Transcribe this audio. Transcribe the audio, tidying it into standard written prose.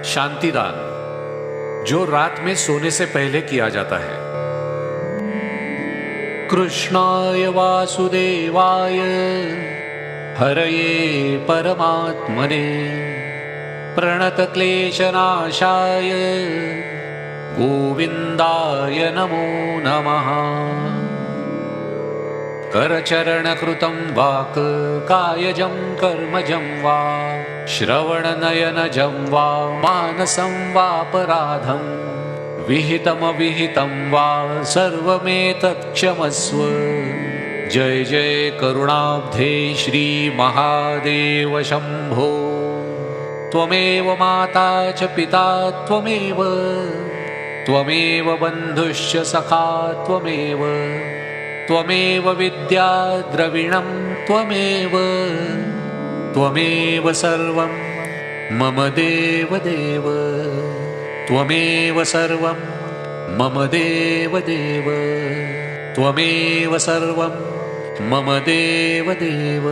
शांतिदान, जो रात में सोने से पहले किया जाता है। कृष्णाय वासुदेवाय हरये परमात्मने प्रणतक्लेशनाशाय गोविन्दाय नमो नमः। करचरणकृतं वाक् कायजं कर्मजं वा श्रवणनयनजं वा मानसं वापराधं विहितमविहितं वा सर्वमेतत् क्षमस्व। जय जय करुणाब्धे श्री महादेव शंभो। त्वमेव माता च पिता त्वमेव, त्वमेव बन्धुश्च सखा त्वमेव, त्वमेव विद्या द्रविणं त्वमेव, त्वमेव सर्वं मम देवदेव, त्वमेव सर्वं मम देवदेव, त्वमेव सर्वं मम देवदेव।